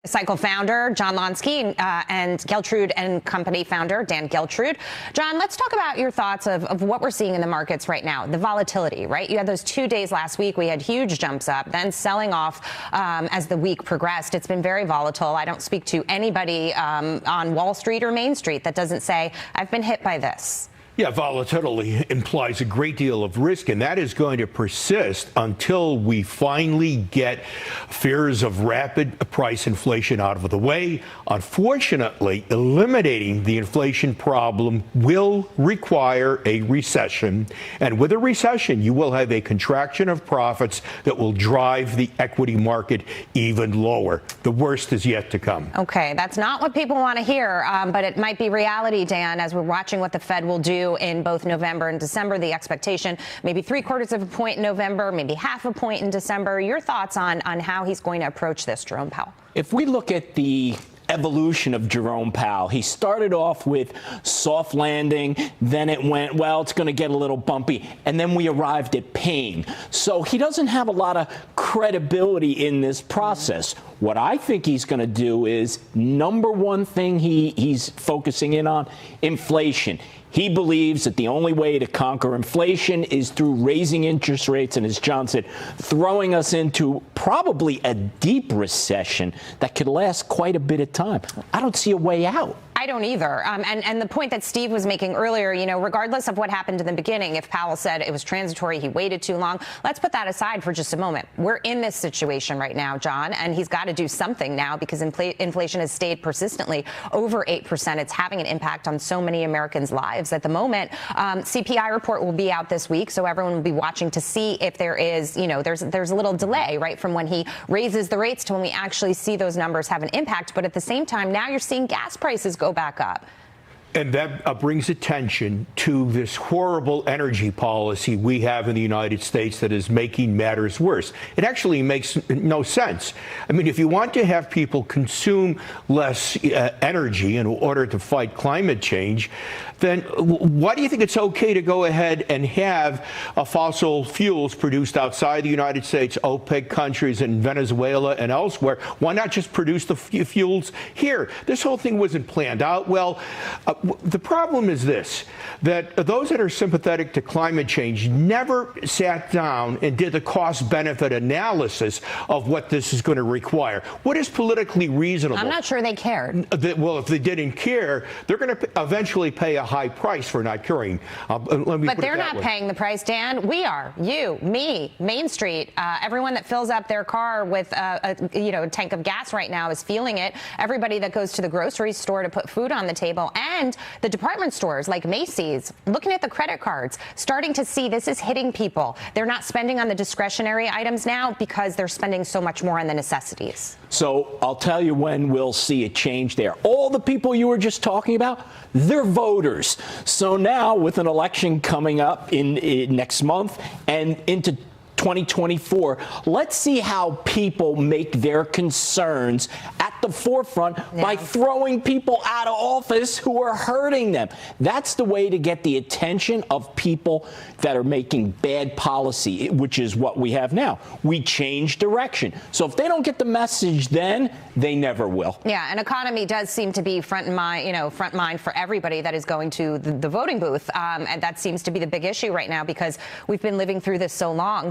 Cycle founder John Lonski and Geltrude and Company founder Dan Geltrude. John, let's talk about your thoughts of what we're seeing in the markets right now, the volatility, right? You had those 2 days last week. We had huge jumps up, then selling off as the week progressed. It's been very volatile. I don't speak to anybody on Wall Street or Main Street that doesn't say, I've been hit by this. Yeah, volatility implies a great deal of risk, and that is going to persist until we finally get fears of rapid price inflation out of the way. Unfortunately, eliminating the inflation problem will require a recession, and with a recession, you will have a contraction of profits that will drive the equity market even lower. The worst is yet to come. Okay, that's not what people want to hear, but it might be reality, Dan, as we're watching what the Fed will do in both November and December. The expectation, maybe 3/4 of a point in November, maybe half a point in December. Your thoughts on how he's going to approach this, Jerome Powell? If we look at the evolution of Jerome Powell, he started off with soft landing, then it went, well, it's going to get a little bumpy, and then we arrived at pain. So he doesn't have a lot of credibility in this process. What I think he's going to do is, number one thing he's focusing in on, inflation. He believes that the only way to conquer inflation is through raising interest rates and, as John said, throwing us into probably a deep recession that could last quite a bit of time. I don't see a way out. I don't either. And the point that Steve was making earlier, you know, regardless of what happened in the beginning, if Powell said it was transitory, he waited too long, let's put that aside for just a moment. We're in this situation right now, John, and he's got to do something now because inflation has stayed persistently over 8%. It's having an impact on so many Americans' lives at the moment. CPI report will be out this week, so everyone will be watching to see if there is, you know, there's a little delay, right, from when he raises the rates to when we actually see those numbers have an impact. But at the same time, now you're seeing gas prices go back up. And that brings attention to this horrible energy policy we have in the United States that is making matters worse. It actually makes no sense. I mean, if you want to have people consume less energy in order to fight climate change, then why do you think it's okay to go ahead and have fossil fuels produced outside the United States, OPEC countries, and Venezuela and elsewhere? Why not just produce the fuels here? This whole thing wasn't planned out well. The problem is this, that those that are sympathetic to climate change never sat down and did the cost-benefit analysis of what this is going to require. What is politically reasonable? I'm not sure they cared. Well, if they didn't care, they're going to eventually pay a high price for not caring. But they're not paying the price, Dan. We are. You, me, Main Street, everyone that fills up their car with a tank of gas right now is feeling it. Everybody that goes to the grocery store to put food on the table, and the department stores like Macy's, looking at the credit cards, starting to see this is hitting people. They're not spending on the discretionary items now because they're spending so much more on the necessities. So I'll tell you when we'll see a change there. All the people you were just talking about, they're voters. So now with an election coming up in next month and into 2024, let's see how people make their concerns at the forefront by throwing people out of office who are hurting them. That's the way to get the attention of people that are making bad policy, which is what we have now. We change direction. So if they don't get the message then, they never will. Yeah, and economy does seem to be front mind for everybody that is going to the voting booth. And that seems to be the big issue right now because we've been living through this so long.